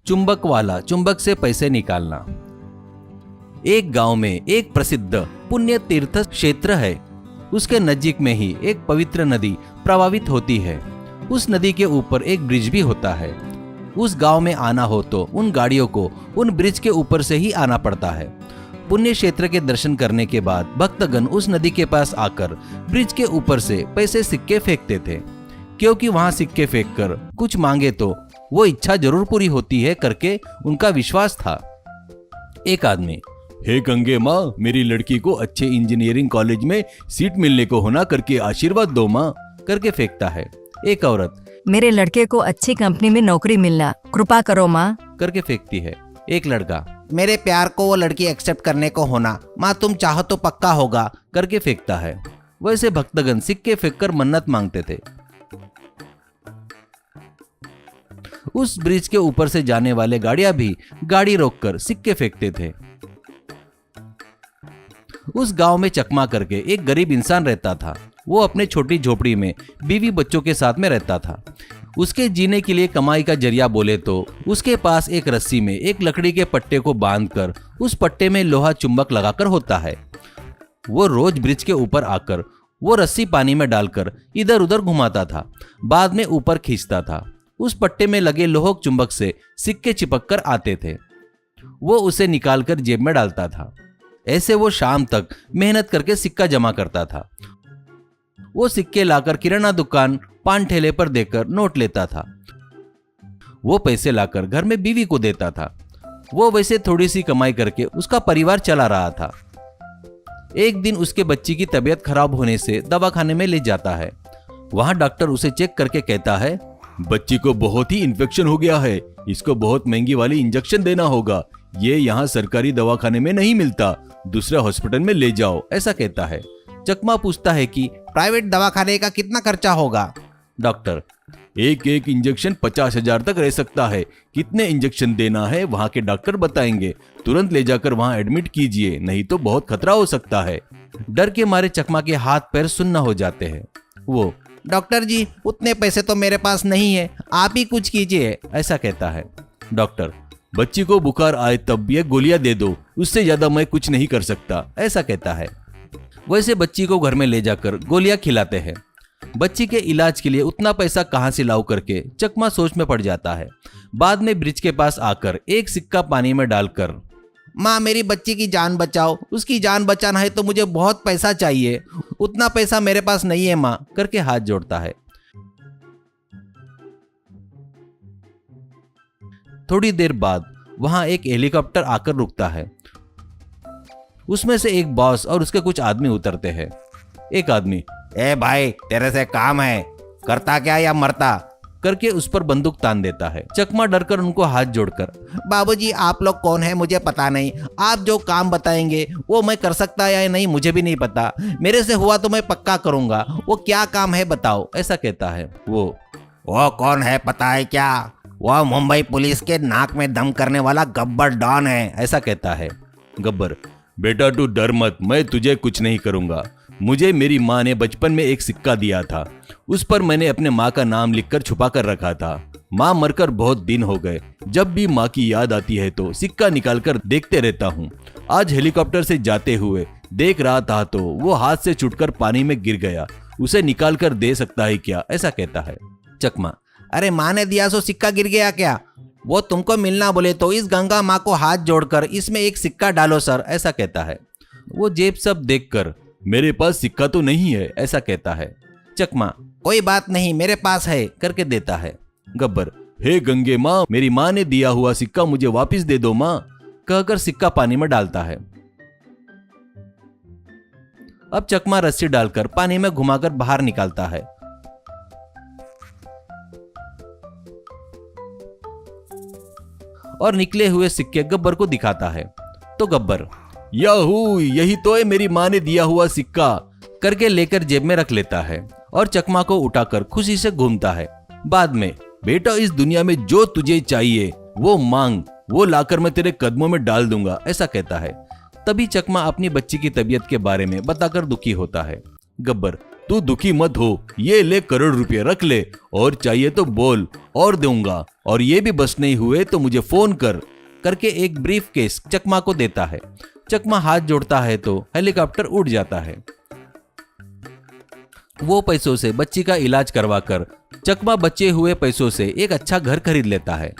चुंबक वाला चुंबक से पैसे निकालना। एक गांव में एक प्रसिद्ध पुण्य तीर्थ क्षेत्र है। उसके नजीक में ही एक पवित्र नदी प्रवाहित होती है। उस नदी के ऊपर एक ब्रिज भी होता है। उस गांव में आना हो तो उन गाड़ियों को उन ब्रिज के ऊपर से ही आना पड़ता है। पुण्य क्षेत्र के दर्शन करने के बाद भक्तगण उस नदी के पास आकर ब्रिज के ऊपर से पैसे सिक्के फेंकते थे, क्योंकि वहां सिक्के फेंककर कुछ मांगे तो वो इच्छा जरूर पूरी होती है करके उनका विश्वास था। एक आदमी, हे गंगे माँ, मेरी लड़की को अच्छे इंजीनियरिंग कॉलेज में सीट मिलने को होना करके आशीर्वाद दो माँ, करके फेंकता है। एक औरत, मेरे लड़के को अच्छी कंपनी में नौकरी मिलना, कृपा करो माँ, करके फेंकती है। एक लड़का, मेरे प्यार को वो लड़की एक्सेप्ट करने को होना, माँ तुम चाहो तो पक्का होगा, करके फेंकता है। वैसे भक्तगण सिक्के फेंककर मन्नत मांगते थे। उस ब्रिज के ऊपर से जाने वाले गाड़ियां भी गाड़ी रोककर सिक्के फेंकते थे। उस गांव में चकमा करके एक गरीब इंसान रहता था। वो अपने छोटी झोपड़ी में बीवी बच्चों के साथ में रहता था। उसके जीने के लिए कमाई का जरिया बोले तो उसके पास एक रस्सी में एक लकड़ी के पट्टे को बांधकर उस पट्टे में लोहा चुंबक लगाकर होता है। वो रोज ब्रिज के ऊपर आकर वो रस्सी पानी में डालकर इधर उधर घुमाता था, बाद में ऊपर खींचता था। उस पट्टे में लगे लोह चुंबक से सिक्के चिपक कर आते थे। वो उसे निकालकर जेब में डालता था। ऐसे वो शाम तक मेहनत करके सिक्का जमा करता था। वो सिक्के लाकर किराना दुकान, पान ठेले पर देकर नोट लेता था। वो पैसे लाकर घर में बीवी को देता था। वो वैसे थोड़ी सी कमाई करके उसका परिवार चला रहा था। एक दिन उसके बच्ची की तबीयत खराब होने से दवाखाने में ले जाता है। वहां डॉक्टर उसे चेक करके कहता है, बच्ची को बहुत ही इन्फेक्शन हो गया है, इसको बहुत महंगी वाली इंजेक्शन देना होगा। ये यहाँ सरकारी दवाखाने में नहीं मिलता, दूसरे हॉस्पिटल में ले जाओ, ऐसा कहता है। चकमा पूछता है कि प्राइवेट दवाखाने का कितना खर्चा होगा? डॉक्टर, एक एक इंजेक्शन 50,000 तक रह सकता है। कितने इंजेक्शन देना है वहाँ के डॉक्टर बताएंगे। तुरंत ले जाकर वहाँ एडमिट कीजिए, नहीं तो बहुत खतरा हो सकता है। डर के मारे चकमा के हाथ पैर सुन्न हो जाते हैं। वो, डॉक्टर जी, उतने पैसे तो मेरे पास नहीं है, आप ही कुछ कीजिए, ऐसा कहता है। डॉक्टर, बच्ची को बुखार आए तब ये गोलियां दे दो, उससे ज्यादा मैं कुछ नहीं कर सकता, ऐसा कहता है। वैसे बच्ची को घर में ले जाकर गोलियां खिलाते हैं। बच्ची के इलाज के लिए उतना पैसा कहां से लाऊं करके चकमा सोच में पड़ जाता है। बाद में ब्रिज के पास आकर एक सिक्का पानी में डालकर, माँ मेरी बच्ची की जान बचाओ, उसकी जान बचाना है तो मुझे बहुत पैसा चाहिए, उतना पैसा मेरे पास नहीं है माँ, करके हाथ जोड़ता है। थोड़ी देर बाद वहां एक हेलीकॉप्टर आकर रुकता है। उसमें से एक बॉस और उसके कुछ आदमी उतरते हैं। एक आदमी, ए भाई, तेरे से काम है, करता क्या या मरता, करके उस पर बंदूक तान देता है। चकमा डरकर उनको हाथ जोड़कर, बाबूजी आप लोग कौन है मुझे पता नहीं, आप जो काम बताएंगे वो मैं कर सकता या नहीं मुझे भी नहीं पता, मेरे से हुआ तो मैं पक्का करूंगा, वो क्या काम है बताओ, ऐसा कहता है। वो कौन है पता है क्या? वह मुंबई पुलिस के नाक में दम करने वाला गब्बर डॉन है, ऐसा कहता है। गब्बर, बेटा तू डर मत, मैं तुझे कुछ नहीं करूंगा। मुझे मेरी माँ ने बचपन में एक सिक्का दिया था, उस पर मैंने अपने माँ का नाम लिखकर छुपा कर रखा था। माँ मरकर बहुत दिन हो गए, जब भी माँ की याद आती है तो सिक्का निकालकर देखते रहता हूँ। आज हेलीकॉप्टर से जाते हुए देख रहा था तो वो हाथ से छूटकर पानी में गिर गया, उसे निकाल कर दे सकता है क्या, ऐसा कहता है। चकमा, अरे माँ ने दिया सो सिक्का गिर गया क्या? वो तुमको मिलना बोले तो इस गंगा माँ को हाथ जोड़कर इसमें एक सिक्का डालो सर, ऐसा कहता है। वो जेब सब देखकर, मेरे पास सिक्का तो नहीं है, ऐसा कहता है। चकमा, कोई बात नहीं मेरे पास है, करके देता है। गब्बर, हे गंगे माँ, मेरी माँ ने दिया हुआ सिक्का मुझे वापस दे दो माँ, कहकर सिक्का पानी में डालता है। अब चकमा रस्सी डालकर पानी में घुमाकर बाहर निकालता है। और निकले हुए सिक्के गब्बर को दिखाता है। तो गब्बर, याहू, यही तो है मेरी माँ ने दिया हुआ सिक्का, करके लेकर जेब में रख लेता है और चकमा को उठाकर खुशी से घूमता है। बाद में, बेटा इस दुनिया में जो तुझे चाहिए वो मांग, वो लाकर मैं तेरे कदमों में डाल दूंगा, ऐसा कहता है। तभी चकमा अपनी बच्ची की तबीयत के बारे में बताकर दुखी होता है। गब्बर, तू दुखी मत हो, ये ले करोड़ रुपए रख ले, और चाहिए तो बोल और दूंगा, और ये भी बस नहीं हुए तो मुझे फोन कर, करके एक ब्रीफ केस चकमा को देता है। चकमा हाथ जोड़ता है तो हेलीकॉप्टर उड़ जाता है। वो पैसों से बच्ची का इलाज करवाकर चकमा बचे हुए पैसों से एक अच्छा घर खरीद लेता है।